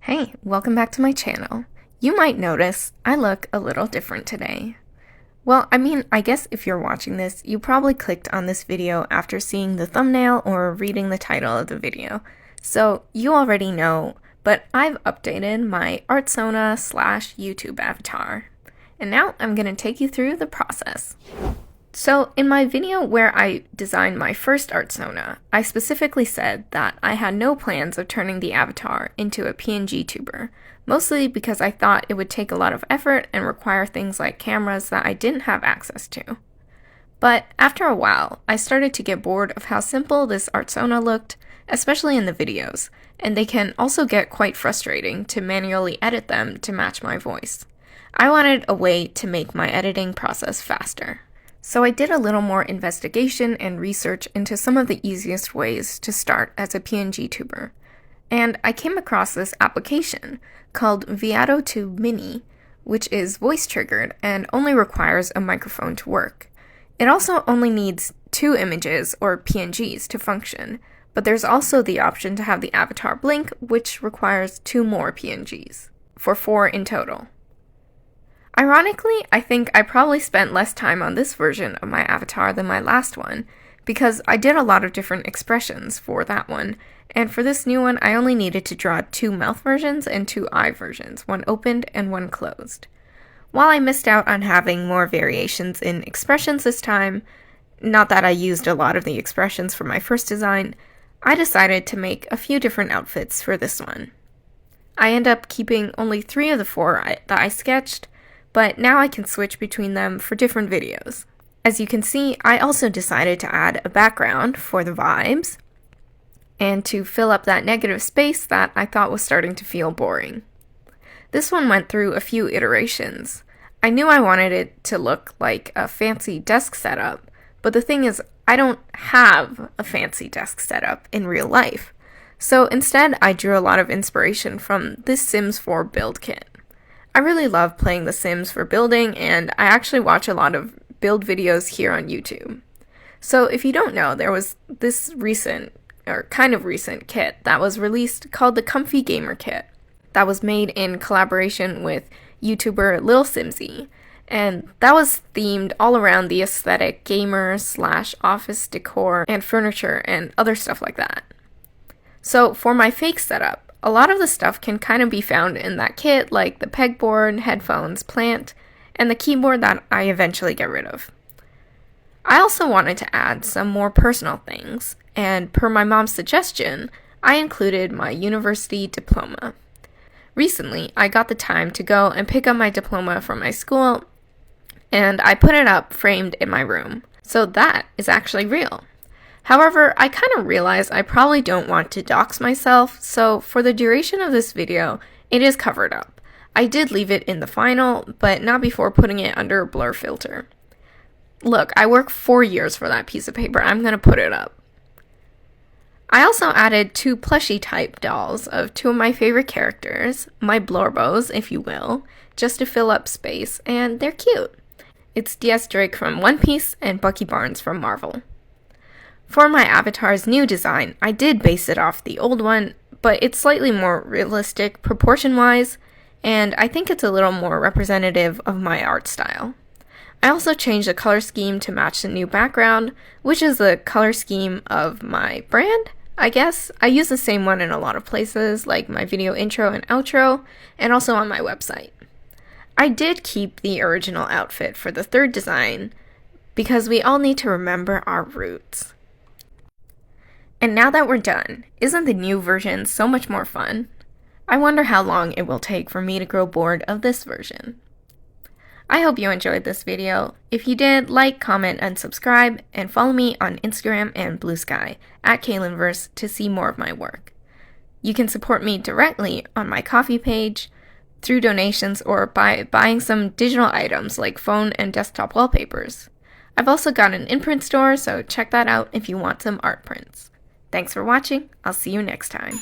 Hey, welcome back to my channel. You might notice I look a little different today. Well, I guess if you're watching this, you probably clicked on this video after seeing the thumbnail or reading the title of the video. So you already know, but I've updated my artsona / YouTube avatar. And now I'm going to take you through the process. So in my video where I designed my first artsona, I specifically said that I had no plans of turning the avatar into a PNGtuber, mostly because I thought it would take a lot of effort and require things like cameras that I didn't have access to. But after a while, I started to get bored of how simple this artsona looked, especially in the videos, and they can also get quite frustrating to manually edit them to match my voice. I wanted a way to make my editing process faster. So I did a little more investigation and research into some of the easiest ways to start as a PNGtuber. And I came across this application called PNGtuber Mini, which is voice triggered and only requires a microphone to work. It also only needs 2 images or PNGs to function, but there's also the option to have the avatar blink, which requires 2 more PNGs, for 4 in total. Ironically, I think I probably spent less time on this version of my avatar than my last one, because I did a lot of different expressions for that one, and for this new one I only needed to draw 2 mouth versions and 2 eye versions, one opened and one closed. While I missed out on having more variations in expressions this time, not that I used a lot of the expressions for my first design, I decided to make a few different outfits for this one. I end up keeping only 3 of the 4 that I sketched, but now I can switch between them for different videos. As you can see, I also decided to add a background for the vibes and to fill up that negative space that I thought was starting to feel boring. This one went through a few iterations. I knew I wanted it to look like a fancy desk setup, but the thing is, I don't have a fancy desk setup in real life. So instead, I drew a lot of inspiration from this Sims 4 build kit. I really love playing The Sims for building, and I actually watch a lot of build videos here on YouTube. So if you don't know, there was this recent kit that was released called the Comfy Gamer Kit that was made in collaboration with YouTuber Lil Simsy, and that was themed all around the aesthetic gamer / office decor and furniture and other stuff like that. So for my fake setup, a lot of the stuff can kind of be found in that kit, like the pegboard, headphones, plant, and the keyboard that I eventually get rid of. I also wanted to add some more personal things, and per my mom's suggestion, I included my university diploma. Recently, I got the time to go and pick up my diploma from my school, and I put it up framed in my room. So that is actually real. However, I kind of realized I probably don't want to dox myself, so for the duration of this video, it is covered up. I did leave it in the final, but not before putting it under a blur filter. Look, I worked 4 years for that piece of paper. I'm going to put it up. I also added 2 plushie type dolls of 2 of my favorite characters, my blorbos, if you will, just to fill up space, and they're cute. It's DS Drake from One Piece and Bucky Barnes from Marvel. For my avatar's new design, I did base it off the old one, but it's slightly more realistic proportion-wise, and I think it's a little more representative of my art style. I also changed the color scheme to match the new background, which is the color scheme of my brand, I guess. I use the same one in a lot of places, like my video intro and outro, and also on my website. I did keep the original outfit for the third design, because we all need to remember our roots. And now that we're done, isn't the new version so much more fun? I wonder how long it will take for me to grow bored of this version. I hope you enjoyed this video. If you did, like, comment, and subscribe, and follow me on Instagram and Blue Sky @KaylinVerse to see more of my work. You can support me directly on my Ko-fi page, through donations, or by buying some digital items like phone and desktop wallpapers. I've also got an imprint store, so check that out if you want some art prints. Thanks for watching. I'll see you next time.